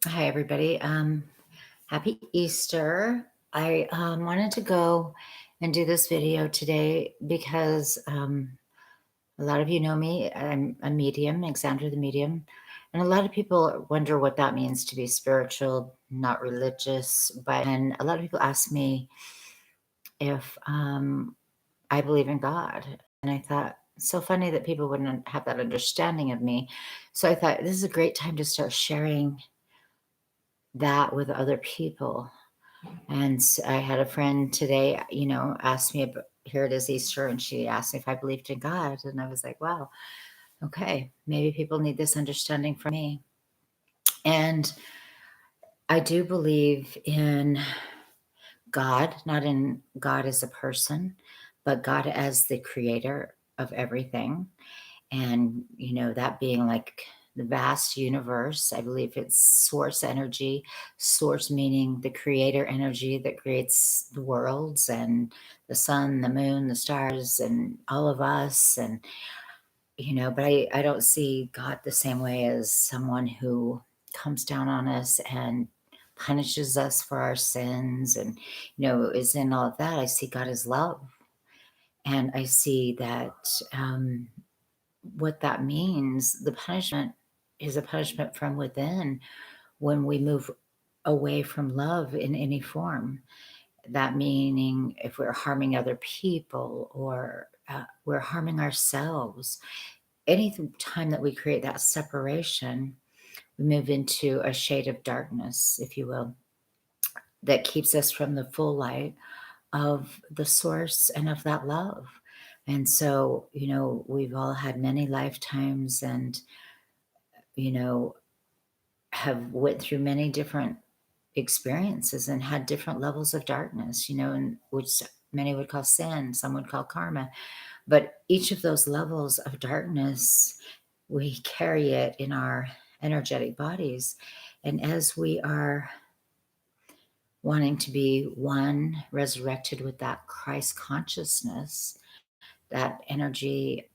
Hi, everybody. Happy Easter. I wanted to go and do this video today because a lot of you know me. I'm a medium, Alexandra the medium. And a lot of people wonder what that means to be spiritual, not religious. And a lot of people ask me if I believe in God. And I thought, it's so funny that people wouldn't have that understanding of me. So I thought, this is a great time to start sharing that with other people. And I had a friend today, asked me, here it is Easter, and she asked me if I believed in God. And I was like, wow, okay, maybe people need this understanding from me. And I do believe in God, not in God as a person, but God as the creator of everything. And, that being like the vast universe, I believe it's source energy, source meaning the creator energy that creates the worlds and the sun, the moon, the stars, and all of us. And, but I don't see God the same way as someone who comes down on us and punishes us for our sins and, is in all of that. I see God as love. And I see that what that means, the punishment is a punishment from within when we move away from love in any form. That meaning if we're harming other people or we're harming ourselves, any time that we create that separation, we move into a shade of darkness, if you will, that keeps us from the full light of the source and of that love. And so, we've all had many lifetimes and, you know, have went through many different experiences and had different levels of darkness, and which many would call sin, some would call karma. But each of those levels of darkness, we carry it in our energetic bodies. And as we are wanting to be one, resurrected with that Christ consciousness, that energy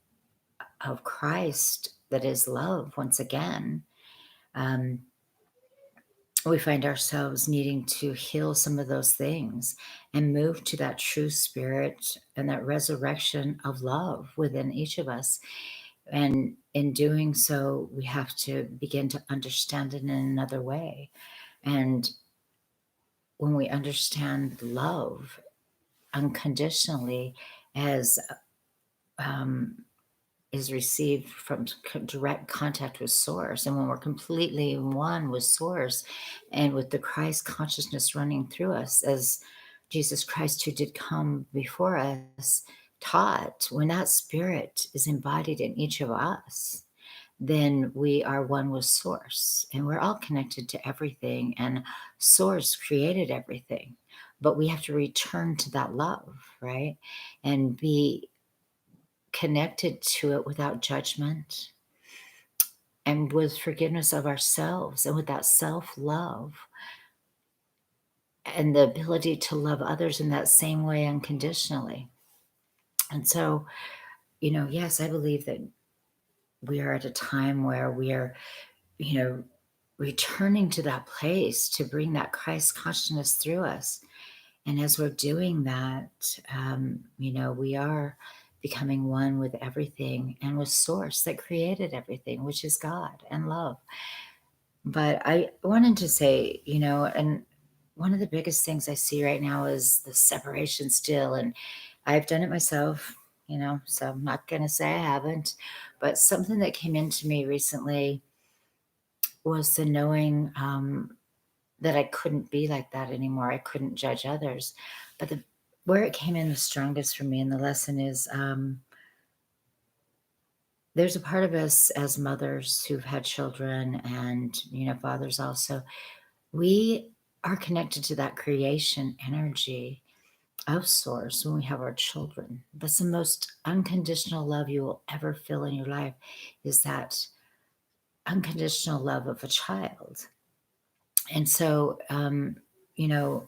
of Christ that is love, once again, um, we find ourselves needing to heal some of those things and move to that true spirit and that resurrection of love within each of us. And in doing so, we have to begin to understand it in another way. And when we understand love unconditionally as um, is received from direct contact with source, and when we're completely one with source and with the Christ consciousness running through us, as Jesus Christ, who did come before us, taught, when that spirit is embodied in each of us, then we are one with source, and we're all connected to everything, and source created everything. But we have to return to that love, right? And be connected to it without judgment and with forgiveness of ourselves and with that self love and the ability to love others in that same way unconditionally. And so, yes, I believe that we are at a time where we are, you know, returning to that place to bring that Christ consciousness through us. And as we're doing that, we are becoming one with everything and with source that created everything, which is God and love. But I wanted to say, and one of the biggest things I see right now is the separation still. And I've done it myself, so I'm not going to say I haven't. But something that came into me recently was the knowing that I couldn't be like that anymore. I couldn't judge others. But where it came in the strongest for me, and the lesson is there's a part of us as mothers who've had children and, fathers also. We are connected to that creation energy of source when we have our children. That's the most unconditional love you will ever feel in your life, is that unconditional love of a child. And so,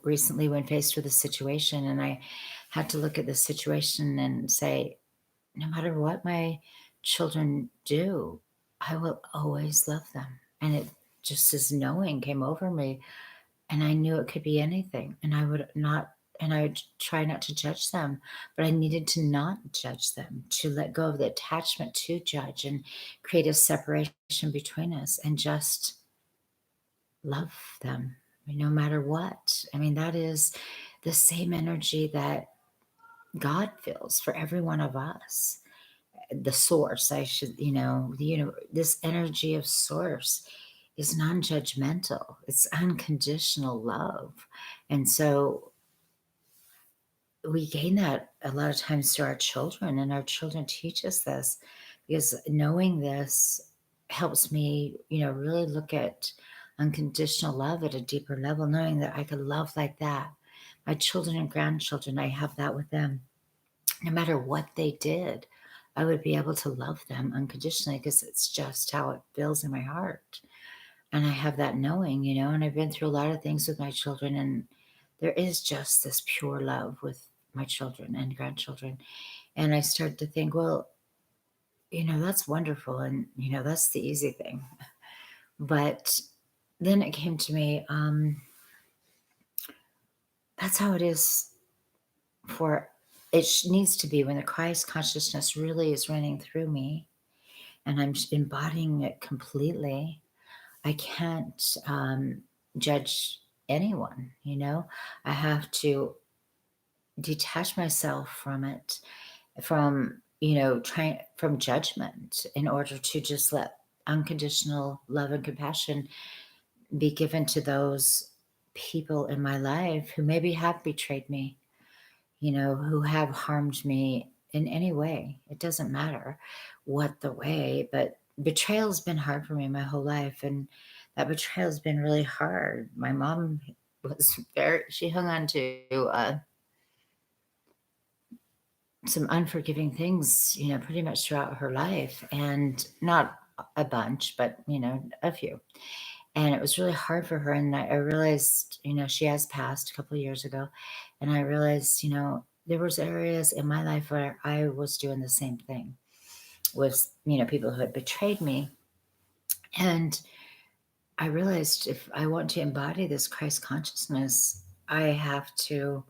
recently when faced with a situation, and I had to look at the situation and say, no matter what my children do, I will always love them. And just this knowing came over me, and I knew it could be anything, and I would try not to judge them, but I needed to not judge them, to let go of the attachment to judge and create a separation between us and just love them, no matter what. I mean, that is the same energy that God feels for every one of us. The source, I should, this energy of source is non-judgmental. It's unconditional love. And so we gain that a lot of times through our children, and our children teach us this, because knowing this helps me, really look at unconditional love at a deeper level, knowing that I could love like that. My children and grandchildren, I have that with them. No matter what they did, I would be able to love them unconditionally because it's just how it feels in my heart. And I have that knowing, and I've been through a lot of things with my children, and there is just this pure love with my children and grandchildren. And I start to think, well, that's wonderful. And, that's the easy thing. But then it came to me, that's how it is for, needs to be when the Christ consciousness really is running through me and I'm embodying it completely. I can't judge anyone, I have to detach myself from it, from, trying from judgment, in order to just let unconditional love and compassion be given to those people in my life who maybe have betrayed me, who have harmed me in any way. It doesn't matter what the way, but betrayal's been hard for me my whole life. And that betrayal's been really hard. My mom she hung on to some unforgiving things, pretty much throughout her life, and not a bunch, but, a few. And it was really hard for her. And I realized, she has passed a couple of years ago. And I realized, there was areas in my life where I was doing the same thing with, people who had betrayed me. And I realized if I want to embody this Christ consciousness, I have to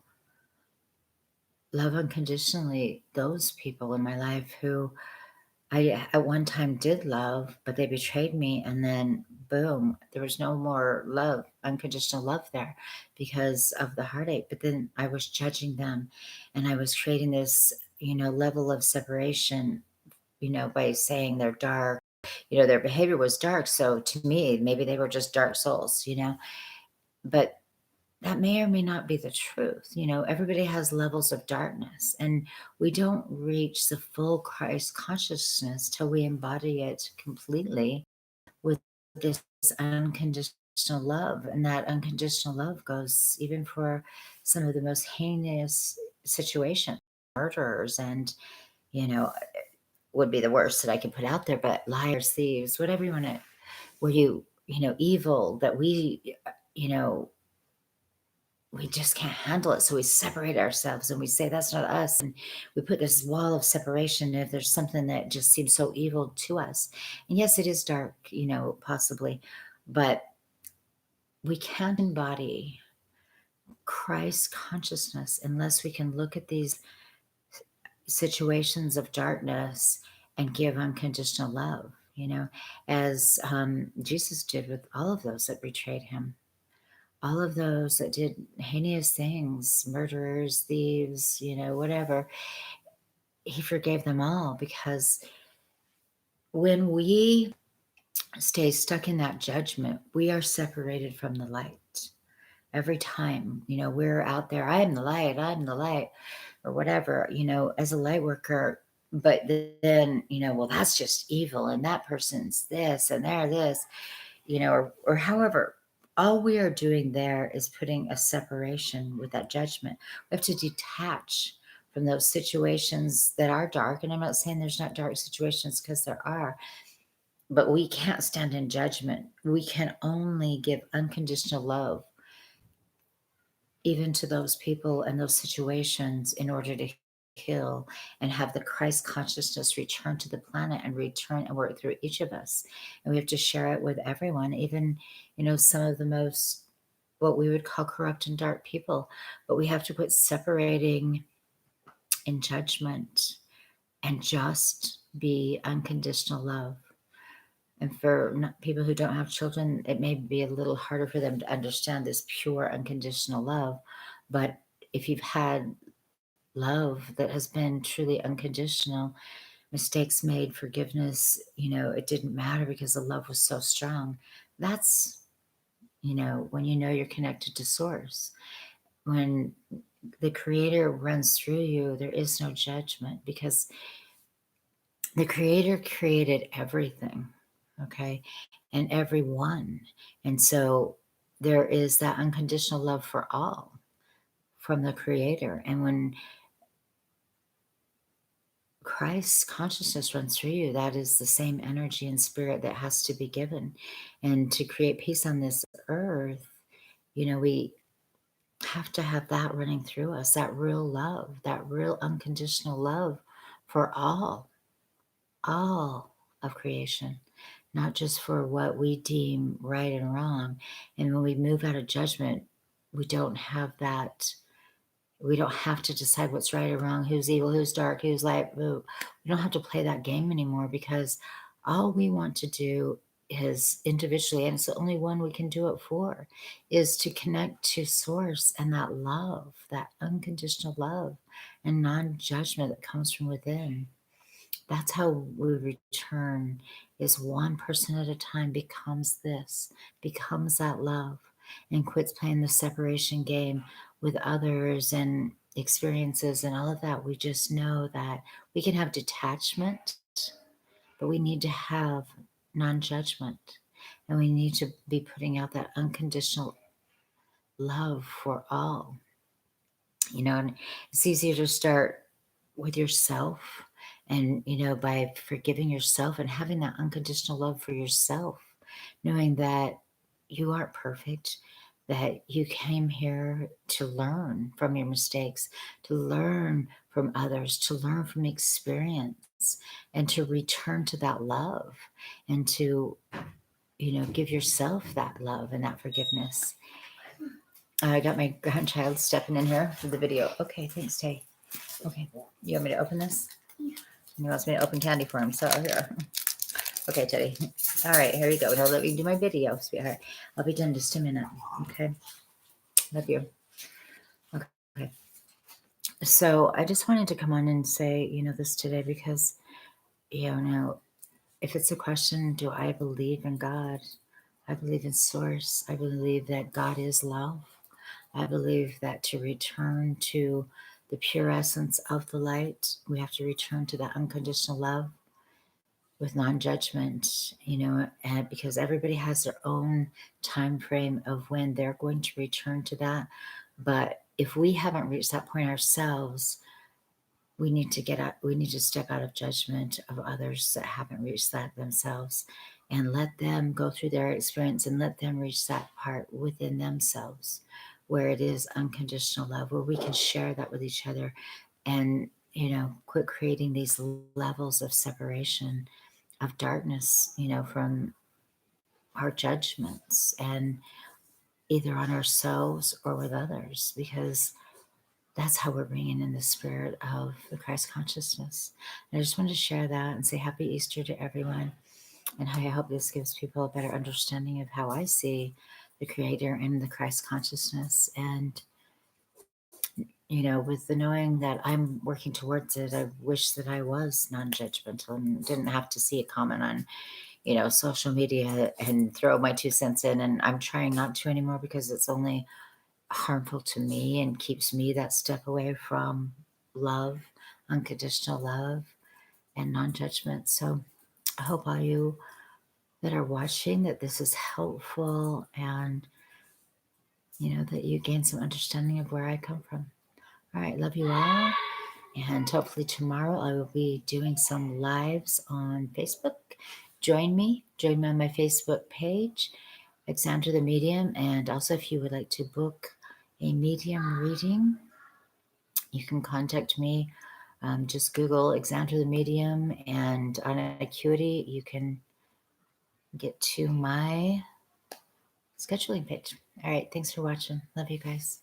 love unconditionally those people in my life who I at one time did love, but they betrayed me. And then boom, there was no more love, unconditional love there, because of the heartache. But then I was judging them, and I was creating this, level of separation, by saying they're dark, their behavior was dark. So to me, maybe they were just dark souls, but that may or may not be the truth. Everybody has levels of darkness, and we don't reach the full Christ consciousness till we embody it completely with this unconditional love. And that unconditional love goes even for some of the most heinous situations, murderers, and, would be the worst that I could put out there, but liars, thieves, whatever you want to, where evil that you know, we just can't handle it. So we separate ourselves and we say, that's not us. And we put this wall of separation if there's something that just seems so evil to us. And yes, it is dark, possibly, but we can't embody Christ consciousness unless we can look at these situations of darkness and give unconditional love, as Jesus did with all of those that betrayed him. All of those that did heinous things, murderers, thieves, whatever, he forgave them all, because when we stay stuck in that judgment, we are separated from the light. Every time, we're out there, I'm the light, or whatever, as a light worker. But then, well, that's just evil, and that person's this, and they're this, or however. All we are doing there is putting a separation with that judgment. We have to detach from those situations that are dark. And I'm not saying there's not dark situations, because there are, but we can't stand in judgment. We can only give unconditional love, even to those people and those situations, in order to heal and have the Christ consciousness return to the planet and return and work through each of us. And we have to share it with everyone, even, some of the most, what we would call corrupt and dark people. But we have to quit separating in judgment and just be unconditional love. And for people who don't have children, it may be a little harder for them to understand this pure unconditional love. But if you've had love that has been truly unconditional, mistakes made, forgiveness, it didn't matter because the love was so strong. That's, when you're connected to source. When the creator runs through you, there is no judgment because the creator created everything, okay, and everyone. And so there is that unconditional love for all from the creator. And when Christ's consciousness runs through you, that is the same energy and spirit that has to be given. And to create peace on this earth, we have to have that running through us, that real love, that real unconditional love for all of creation, not just for what we deem right and wrong. And when we move out of judgment, we don't have that. We don't have to decide what's right or wrong, who's evil, who's dark, who's light. We don't have to play that game anymore because all we want to do is individually, and it's the only one we can do it for, is to connect to source and that love, that unconditional love and non-judgment that comes from within. That's how we return, is one person at a time becomes that love, and quits playing the separation game with others and experiences and all of that. We just know that we can have detachment, but we need to have non-judgment, and we need to be putting out that unconditional love for all. And it's easier to start with yourself, and by forgiving yourself and having that unconditional love for yourself, knowing that you aren't perfect, that you came here to learn from your mistakes, to learn from others, to learn from experience, and to return to that love, and to give yourself that love and that forgiveness. I got my grandchild stepping in here for the video. Okay, thanks, Tay. Okay, you want me to open this? Yeah. He wants me to open candy for him, so here. Okay, Teddy. All right, here you go. Now let me do my video, sweetheart. I'll be done in just a minute. Okay. Love you. Okay. So I just wanted to come on and say, this today because, if it's a question, do I believe in God? I believe in source. I believe that God is love. I believe that to return to the pure essence of the light, we have to return to that unconditional love with non-judgment, and because everybody has their own time frame of when they're going to return to that. But if we haven't reached that point ourselves, we need to step out of judgment of others that haven't reached that themselves, and let them go through their experience and let them reach that part within themselves where it is unconditional love, where we can share that with each other and, quit creating these levels of separation, of darkness, from our judgments, and either on ourselves or with others, because that's how we're bringing in the spirit of the Christ consciousness. And I just wanted to share that and say happy Easter to everyone. And I hope this gives people a better understanding of how I see the Creator and the Christ consciousness. And, with the knowing that I'm working towards it, I wish that I was non-judgmental and didn't have to see a comment on, social media and throw my 2 cents in. And I'm trying not to anymore because it's only harmful to me and keeps me that step away from love, unconditional love, and non-judgment. So I hope all you that are watching that this is helpful, and that you gain some understanding of where I come from. All right, love you all, and hopefully tomorrow I will be doing some lives on Facebook. Join me on my Facebook page, Alexandra the Medium. And also, if you would like to book a medium reading, you can contact me Just Google Exandra the Medium, and on Acuity, you can get to my scheduling page. All right. Thanks for watching. Love you guys.